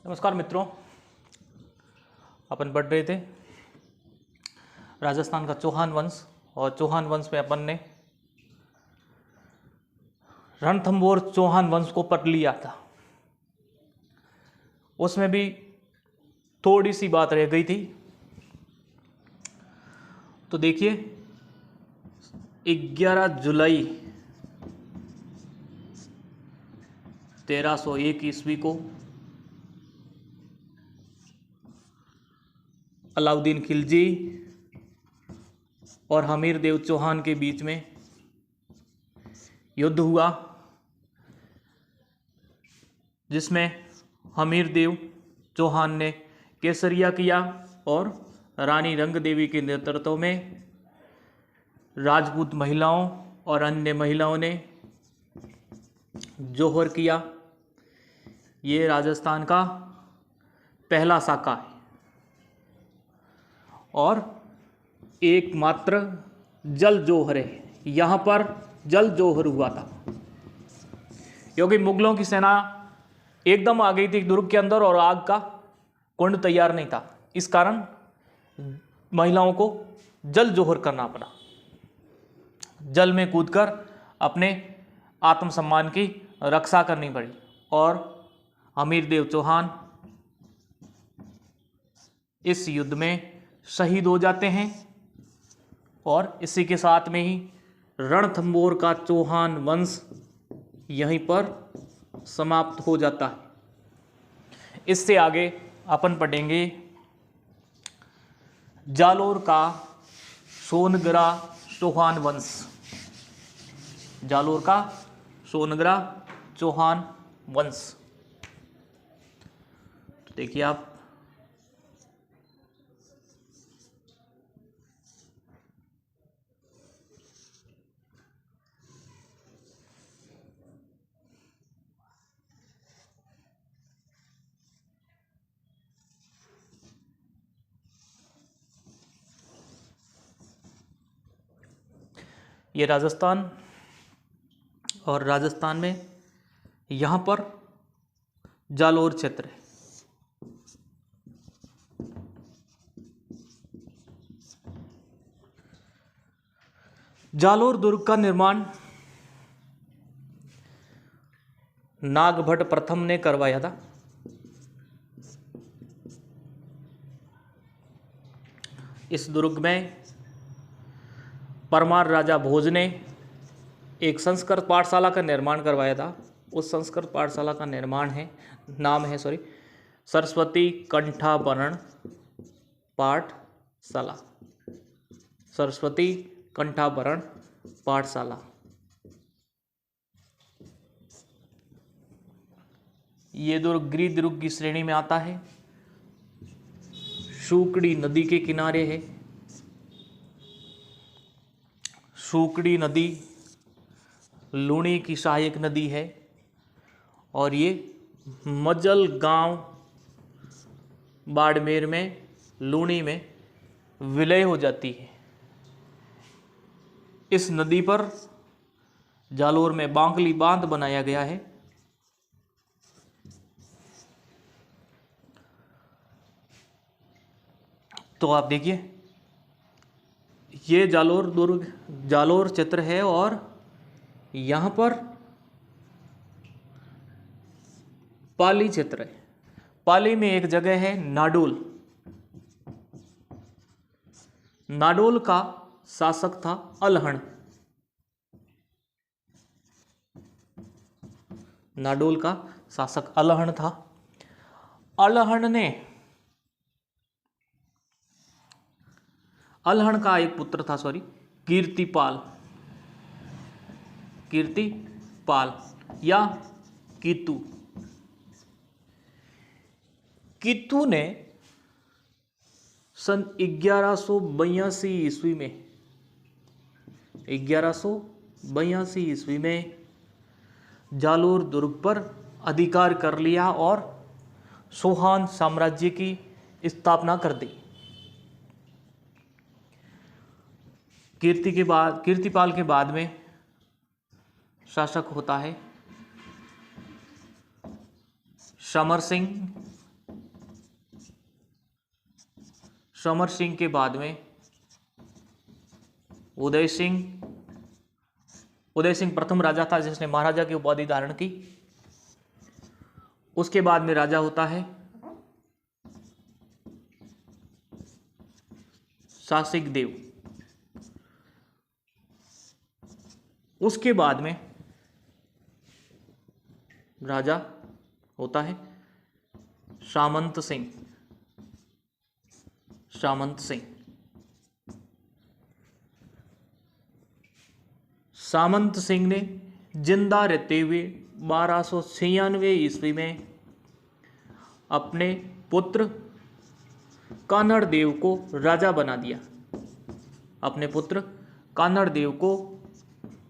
नमस्कार मित्रों, अपन पढ़ रहे थे राजस्थान का चौहान वंश। और चौहान वंश में अपन ने रणथंभौर चौहान वंश को पढ़ लिया था। उसमें भी थोड़ी सी बात रह गई थी। तो देखिए 11 जुलाई 1301 ईस्वी को अलाउद्दीन खिलजी और हमीर देव चौहान के बीच में युद्ध हुआ, जिसमें हमीर देव चौहान ने केसरिया किया और रानी रंग देवी के नेतृत्व में राजपूत महिलाओं और अन्य महिलाओं ने जौहर किया। ये राजस्थान का पहला साका है और एकमात्र जल जौहर है। यहाँ पर जल जौहर हुआ था क्योंकि मुगलों की सेना एकदम आ गई थी दुर्ग के अंदर और आग का कुंड तैयार नहीं था। इस कारण महिलाओं को जल जौहर करना पड़ा। जल में कूदकर अपने आत्मसम्मान की रक्षा करनी पड़ी और हमीर देव चौहान इस युद्ध में शहीद हो जाते हैं और इसी के साथ में ही रणथंभौर का चौहान वंश यहीं पर समाप्त हो जाता है। इससे आगे अपन पढ़ेंगे जालोर का सोनगरा चौहान वंश। जालोर का सोनगरा चौहान वंश। तो देखिए आप ये राजस्थान और राजस्थान में यहाँ पर जालोर क्षेत्र है। जालोर दुर्ग का निर्माण नागभट्ट प्रथम ने करवाया था। इस दुर्ग में परमार राजा भोज ने एक संस्कृत पाठशाला का निर्माण करवाया था। उस संस्कृत पाठशाला का नाम है सरस्वती कंठाभरण पाठशाला। सरस्वती कंठाभरण पाठशाला। ये दुर्ग गिरि दुर्ग की श्रेणी में आता है। सूकड़ी नदी के किनारे है। सूकड़ी नदी लूणी की सहायक नदी है और ये मजल गांव बाड़मेर में लूणी में विलय हो जाती है। इस नदी पर जालोर में बांकली बांध बनाया गया है। तो आप देखिए ये जालोर दुर्ग जालोर क्षेत्र है और यहाँ पर पाली क्षेत्र है। पाली में एक जगह है नाडोल। नाडोल का शासक था अलहण। नाडोल का शासक अलहण था। अलहण का एक पुत्र था कीर्तिपाल या कीतु। कीतु ने सन 1182 ईस्वी में जालोर दुर्ग पर अधिकार कर लिया और चौहान साम्राज्य की स्थापना कर दी। कीर्तिपाल के बाद में शासक होता है समर सिंह समर सिंह के बाद में उदय सिंह प्रथम राजा था जिसने महाराजा की उपाधि धारण की। उसके बाद में राजा होता है शासिक देव। उसके बाद में राजा होता है सामंत सिंह। सामंत सिंह ने जिंदा रहते हुए 1296 ईस्वी में अपने पुत्र कान्हड़ देव को राजा बना दिया। अपने पुत्र कान्हड़ देव को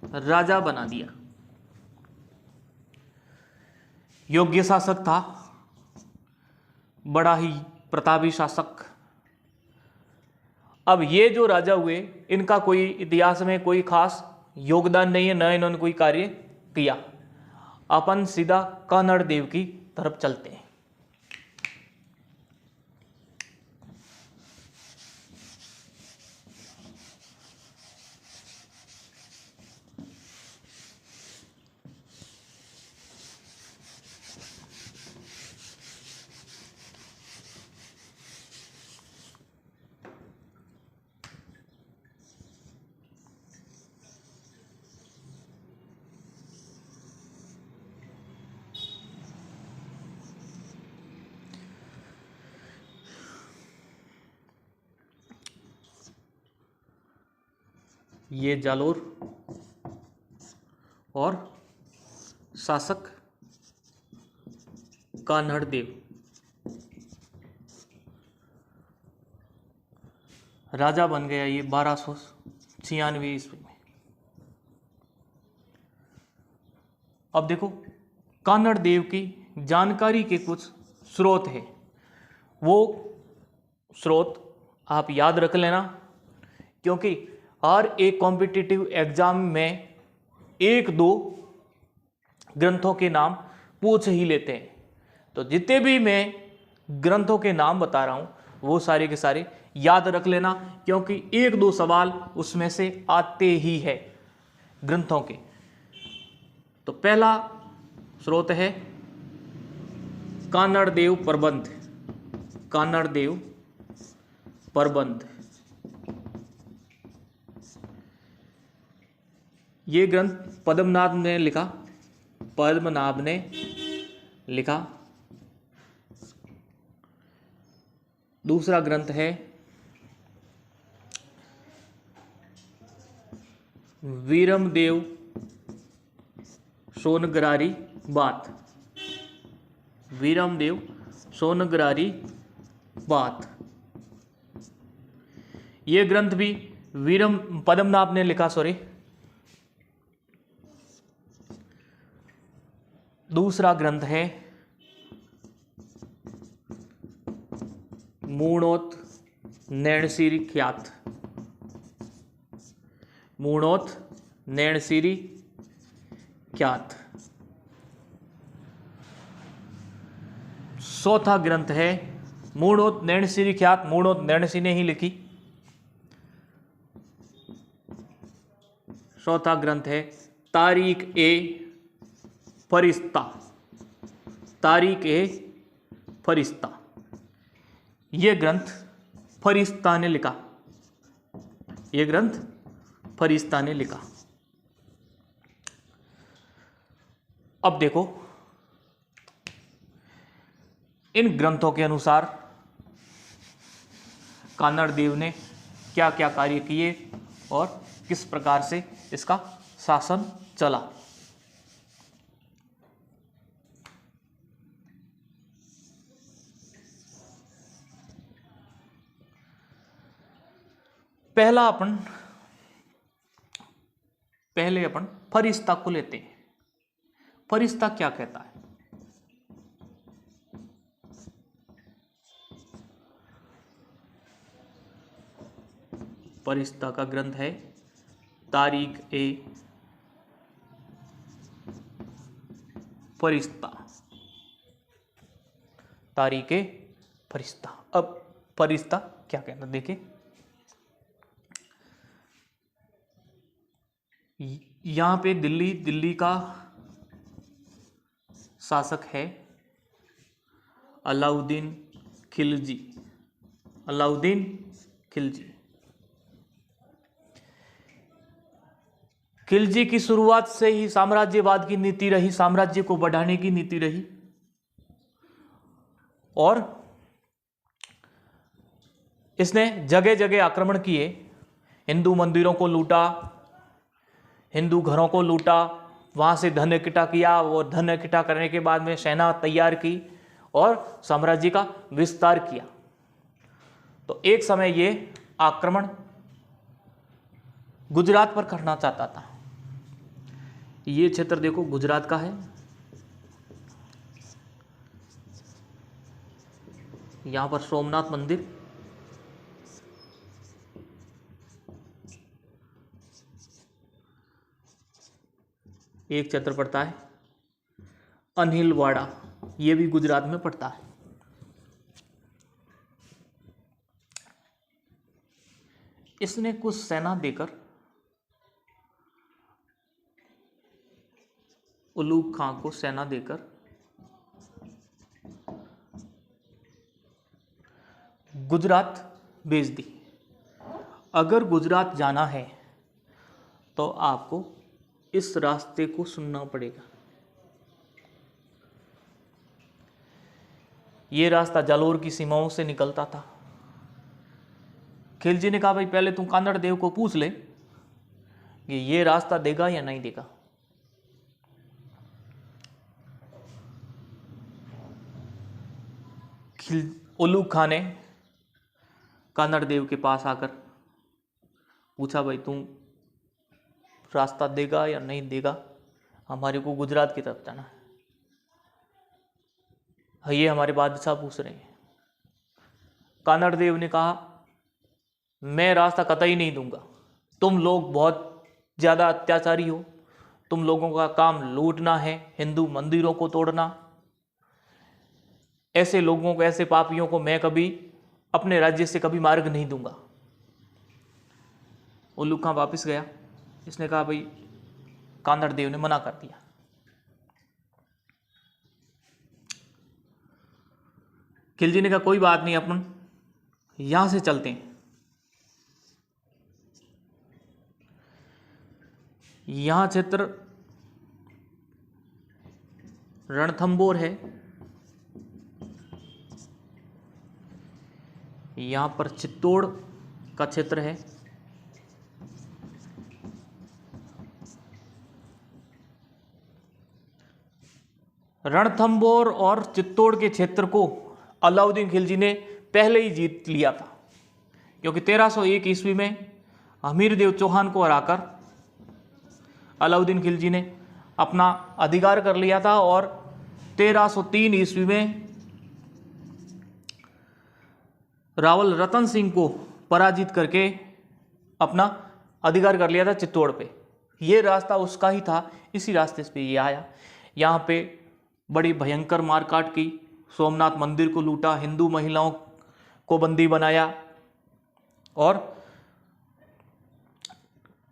राजा बना दिया। योग्य शासक था, बड़ा ही प्रतापी शासक। अब ये जो राजा हुए इनका कोई इतिहास में कोई खास योगदान नहीं है, न इन्होंने कोई कार्य किया। अपन सीधा कान्हड़ देव की तरफ चलते हैं। ये जालोर और शासक कान्हड़ देव। राजा बन गया ये 1296 ईस्वी में। अब देखो कान्हड़ देव की जानकारी के कुछ स्रोत है, वो स्रोत आप याद रख लेना, क्योंकि हर एक कॉम्पिटिटिव एग्जाम में एक दो ग्रंथों के नाम पूछ ही लेते हैं। तो जितने भी मैं ग्रंथों के नाम बता रहा हूं वो सारे के सारे याद रख लेना, क्योंकि एक दो सवाल उसमें से आते ही है ग्रंथों के। तो पहला स्रोत है कान्हड़ देव प्रबंध। कान्हड़ देव प्रबंध, ये ग्रंथ पद्मनाभ ने लिखा। पद्मनाभ ने लिखा। दूसरा ग्रंथ है वीरमदेव सोनगरारी बात। वीरमदेव सोनगरारी बात, ये ग्रंथ भी पद्मनाभ ने लिखा। दूसरा ग्रंथ है मूणोत नैणसीरी ख्यात। मूणोत नैणसीरी ख्यात। चौथा ग्रंथ है मूणोत नैणसीरी ख्यात। मूणोत नैणसी ने ही लिखी। चौथा ग्रंथ है तारीख ए फरिश्ता। तारीख ए फरिश्ता, ये ग्रंथ फरिश्ता ने लिखा। ये ग्रंथ फरिश्ता ने लिखा। अब देखो इन ग्रंथों के अनुसार कान्हड़ देव ने क्या क्या कार्य किए और किस प्रकार से इसका शासन चला। पहले अपन फरिश्ता को लेते हैं। फरिश्ता क्या कहता है? फरिश्ता का ग्रंथ है तारीख ए फरिश्ता। तारीख ए फरिश्ता। अब फरिश्ता क्या कहता, देखिए यहां पे दिल्ली का शासक है अलाउद्दीन खिलजी। अलाउद्दीन खिलजी। खिलजी की शुरुआत से ही साम्राज्यवाद की नीति रही, साम्राज्य को बढ़ाने की नीति रही, और इसने जगह जगह आक्रमण किए, हिंदू मंदिरों को लूटा, हिंदू घरों को लूटा, वहां से धन इकट्ठा किया, और धन इकट्ठा करने के बाद में सेना तैयार की और साम्राज्य का विस्तार किया। तो एक समय ये आक्रमण गुजरात पर करना चाहता था। ये क्षेत्र देखो गुजरात का है, यहां पर सोमनाथ मंदिर, एक क्षेत्र पड़ता है अनिलवाड़ा, ये भी गुजरात में पड़ता है। इसने कुछ सेना देकर उलूग खां को सेना देकर गुजरात भेज दी। अगर गुजरात जाना है तो आपको इस रास्ते को सुनना पड़ेगा। ये रास्ता जालोर की सीमाओं से निकलता था। खिलजी ने कहा भाई पहले तुम कानड़ देव को पूछ ले कि ये रास्ता देगा या नहीं देगा। उलूग खां ने कानड़ देव के पास आकर पूछा भाई तुम रास्ता देगा या नहीं देगा, हमारे को गुजरात की तरफ जाना है, ये हमारे बादशाह पूछ रहे हैं। कानड़ देव ने कहा मैं रास्ता कतई नहीं दूंगा, तुम लोग बहुत ज़्यादा अत्याचारी हो, तुम लोगों का काम लूटना है, हिंदू मंदिरों को तोड़ना, ऐसे लोगों को, ऐसे पापियों को मैं कभी अपने राज्य से कभी मार्ग नहीं दूंगा। उल्लू खां वापस गया, इसने कहा भाई कानड़ देव ने मना कर दिया। खिलजी ने कहा कोई बात नहीं, अपन यहां से चलते हैं। यहां क्षेत्र रणथंबोर है, यहां पर चित्तौड़ का क्षेत्र है, रणथंबोर और चित्तौड़ के क्षेत्र को अलाउद्दीन खिलजी ने पहले ही जीत लिया था, क्योंकि 1301 ईस्वी में हमीर देव चौहान को हराकर अलाउद्दीन खिलजी ने अपना अधिकार कर लिया था, और 1303 ईस्वी में रावल रतन सिंह को पराजित करके अपना अधिकार कर लिया था चित्तौड़ पे। ये रास्ता उसका ही था, इसी रास्ते पे ये आया। यहाँ पे बड़ी भयंकर मारकाट की, सोमनाथ मंदिर को लूटा, हिंदू महिलाओं को बंदी बनाया, और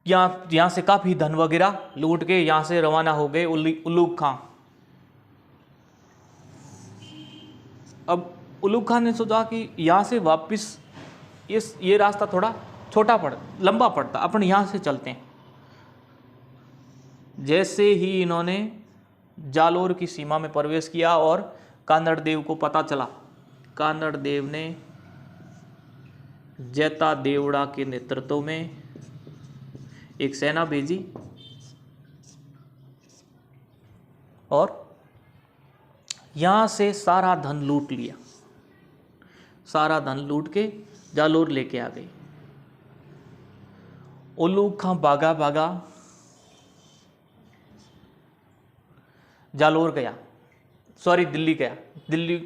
यहाँ से काफ़ी धन वगैरह लूट के यहाँ से रवाना हो गए उलूग खां। अब उलूग खां ने सोचा कि यहाँ से वापस ये रास्ता थोड़ा लंबा पड़ता, अपन यहाँ से चलते हैं। जैसे ही इन्होंने जालोर की सीमा में प्रवेश किया और कानड़ देव को पता चला, कानड़ देव ने जैता देवड़ा के नेतृत्व में एक सेना भेजी और यहाँ से सारा धन लूट लिया। सारा धन लूट के जालोर लेके आ गई। उलूग खां भागा जालोर गया, सॉरी दिल्ली गया। दिल्ली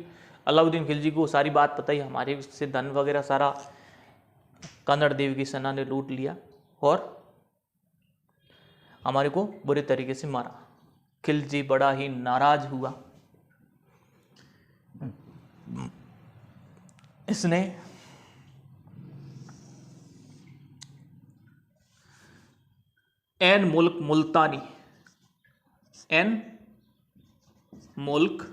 अलाउद्दीन खिलजी को सारी बात पता ही, हमारे से धन वगैरह सारा कानड़ देव की सेना ने लूट लिया और हमारे को बुरे तरीके से मारा। खिलजी बड़ा ही नाराज हुआ। इसने एन मुल्क मुल्तानी, एन मुल्क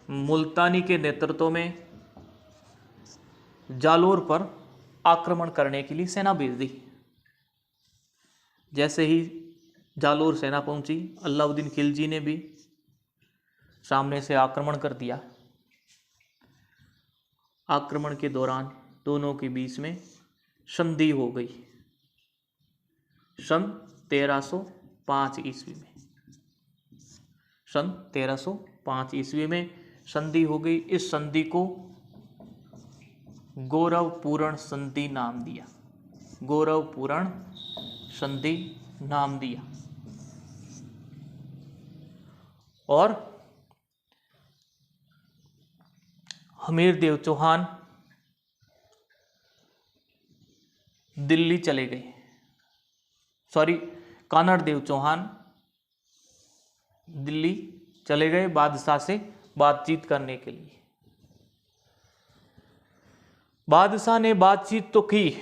मुल्तानी के नेतृत्व में जालोर पर आक्रमण करने के लिए सेना भेज दी। जैसे ही जालोर सेना पहुंची, अलाउद्दीन खिलजी ने भी सामने से आक्रमण कर दिया। आक्रमण के दौरान दोनों के बीच में संधि हो गई। सन 1305 ईस्वी में, सन 1305 ईस्वी में संधि हो गई। इस संधि को गौरवपूर्ण संधि नाम दिया, गौरवपूर्ण संधि नाम दिया। और हमीरदेव चौहान दिल्ली चले गए, कानड़देव चौहान दिल्ली चले गए बादशाह से बातचीत करने के लिए। बादशाह ने बातचीत तो की,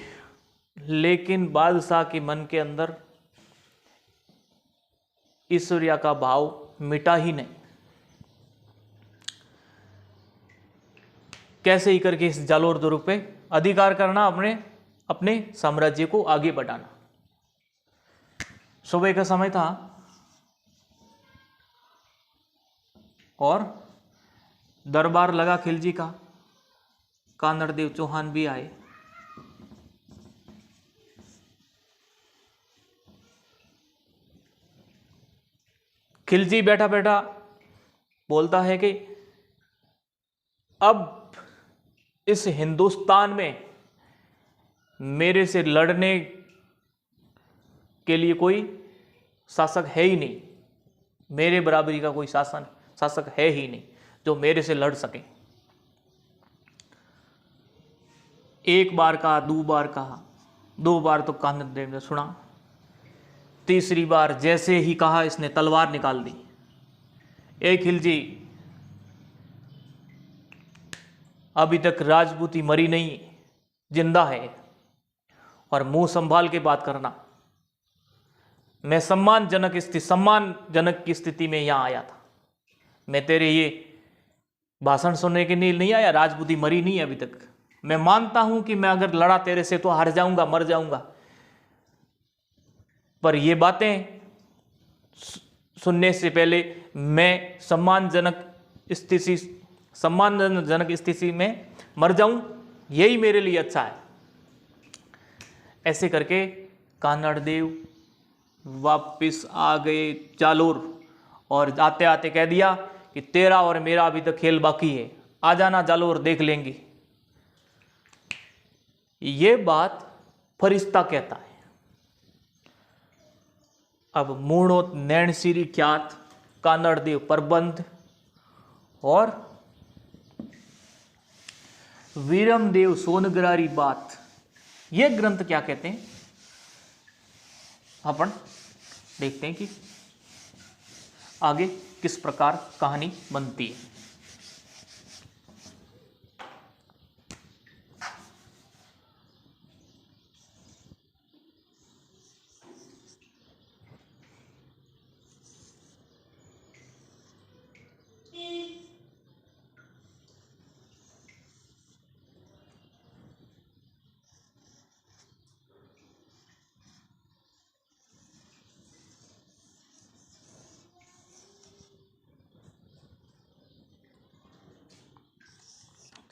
लेकिन बादशाह के मन के अंदर ईश्वरिया का भाव मिटा ही नहीं। कैसे ही करके इस जालोर दुर्ग पे अधिकार करना, अपने साम्राज्य को आगे बढ़ाना। सुबह का समय था और दरबार लगा खिलजी का। कानड़देव चौहान भी आए। खिलजी बैठा बैठा बोलता है कि अब इस हिंदुस्तान में मेरे से लड़ने के लिए कोई शासक है ही नहीं, मेरे बराबरी का कोई शासक है ही नहीं जो मेरे से लड़ सके। एक बार कहा, दो बार कहा, 2 बार तो कानड़देव ने सुना। तीसरी बार जैसे ही कहा, इसने तलवार निकाल दी। एक खिलजी, अभी तक राजपूती मरी नहीं, जिंदा है, और मुंह संभाल के बात करना। मैं सम्मानजनक की स्थिति में यहां आया था। मैं तेरे ये भाषण सुनने के लिए नहीं आया। राजपूती मरी नहीं अभी तक। मैं मानता हूं कि मैं अगर लड़ा तेरे से तो हार जाऊंगा, मर जाऊंगा, पर ये बातें सुनने से पहले मैं सम्मानजनक स्थिति में मर जाऊं, यही मेरे लिए अच्छा है। ऐसे करके कानड़देव वापिस आ गए जालोर, और आते आते कह दिया कि तेरा और मेरा अभी तक खेल बाकी है, आ जाना जालोर, देख लेंगे। ये बात फरिश्ता कहता है। अब मूणोत नैणसीरी ख्यात कानड़देव प्रबंध और वीरमदेव सोनगरारी बात, ये ग्रंथ क्या कहते हैं, अपन देखते हैं कि आगे किस प्रकार कहानी बनती है।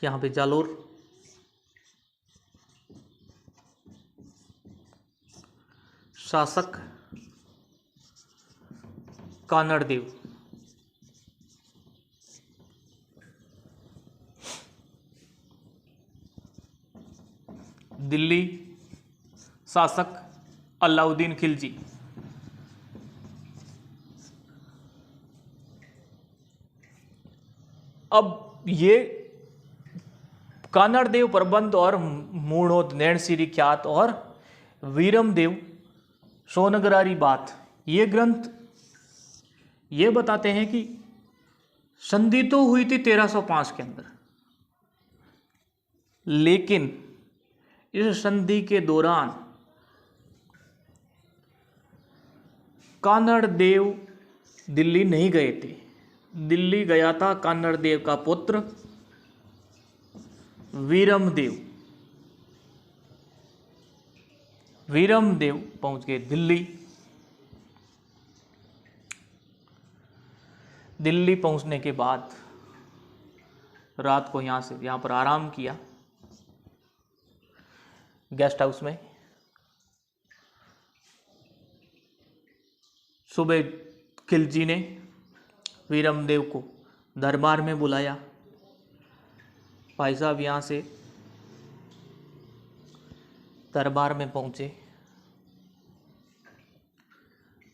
यहाँ पे जालोर, शासक कानड़देव, दिल्ली शासक अलाउद्दीन खिलजी। अब ये कानड़देव प्रबंध और मूणोत नैणसीरी ख्यात और वीरमदेव सोनगरारी बात, ये ग्रंथ ये बताते हैं कि संधि तो हुई थी 1305 के अंदर, लेकिन इस संधि के दौरान कान्हड़ देव दिल्ली नहीं गए थे। दिल्ली गया था कान्हड़ देव का पुत्र वीरम देव। वीरम देव पहुंच गए दिल्ली। दिल्ली पहुंचने के बाद रात को यहाँ पर आराम किया गेस्ट हाउस में। सुबह खिलजी ने वीरम देव को दरबार में बुलाया। भाई साहब यहाँ से दरबार में पहुँचे।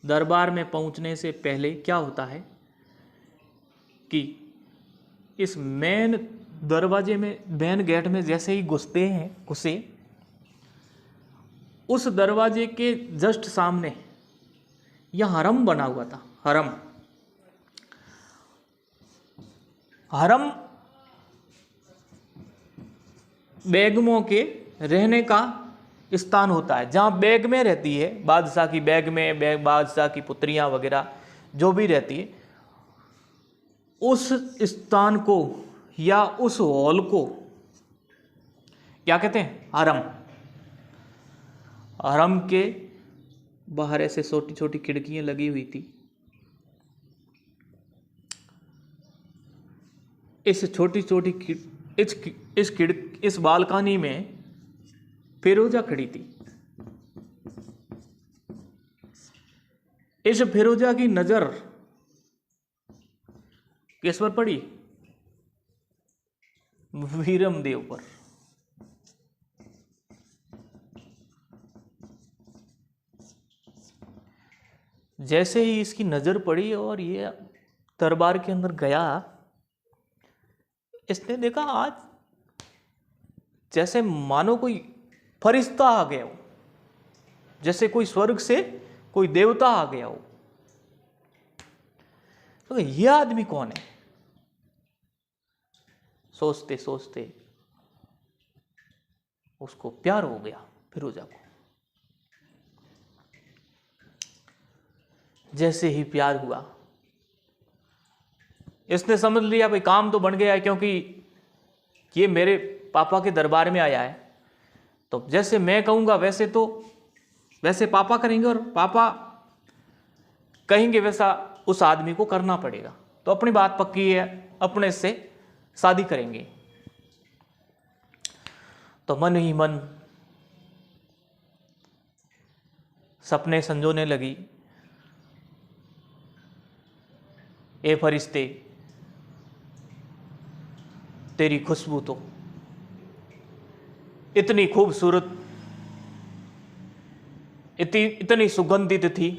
दरबार में पहुँचने से पहले क्या होता है कि इस मेन दरवाजे में, मेन गेट में जैसे ही घुसे, उस दरवाजे के जस्ट सामने यह हरम बना हुआ था। हरम बेगमों के रहने का स्थान होता है, जहाँ बेगमें रहती है, बादशाह की बेगमें, बादशाह की पुत्रियां वगैरह जो भी रहती है, उस स्थान को या उस हॉल को क्या कहते हैं? हरम। हरम के बाहर ऐसे छोटी छोटी खिड़कियां लगी हुई थी। इस छोटी छोटी इस बालकनी में फिरोजा खड़ी थी। इस फिरोजा की नजर किस पर पड़ी? वीरम देव पर। जैसे ही इसकी नजर पड़ी और ये दरबार के अंदर गया, इसने देखा आज जैसे मानो कोई फरिश्ता आ गया हो, जैसे कोई स्वर्ग से कोई देवता आ गया हो। तो यह आदमी कौन है? सोचते सोचते उसको प्यार हो गया फिरोजा को। जैसे ही प्यार हुआ, इसने समझ लिया भाई काम तो बन गया है, क्योंकि ये मेरे पापा के दरबार में आया है, तो जैसे मैं कहूँगा वैसे पापा करेंगे, और पापा कहेंगे वैसा उस आदमी को करना पड़ेगा। तो अपनी बात पक्की है, अपने से शादी करेंगे। तो मन ही मन सपने संजोने लगी। ए फरिश्ते, तेरी खुशबू तो इतनी खूबसूरत, इतनी सुगंधित थी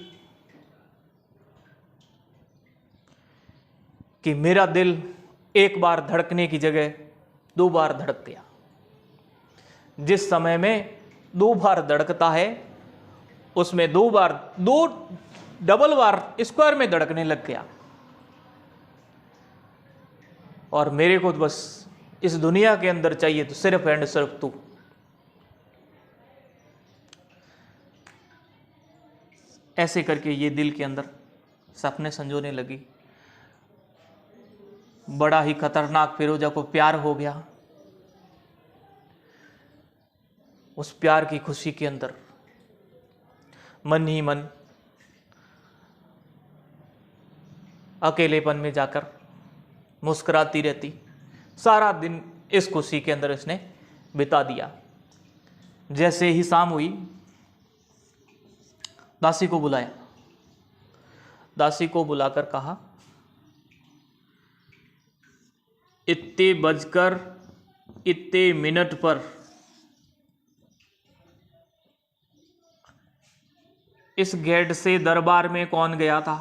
कि मेरा दिल एक बार धड़कने की जगह 2 बार धड़क गया। जिस समय में 2 बार धड़कता है, उसमें 2 डबल बार स्क्वायर में धड़कने लग गया। और मेरे को तो बस इस दुनिया के अंदर चाहिए तो सिर्फ एंड सिर्फ तू। ऐसे करके ये दिल के अंदर सपने संजोने लगी। बड़ा ही खतरनाक फिरोजा को प्यार हो गया। उस प्यार की खुशी के अंदर मन ही मन अकेलेपन में जाकर मुस्कुराती रहती। सारा दिन इस खुशी के अंदर इसने बिता दिया। जैसे ही शाम हुई, दासी को बुलाया। दासी को बुलाकर कहा, इतने बजकर इतने मिनट पर इस गेट से दरबार में कौन गया था?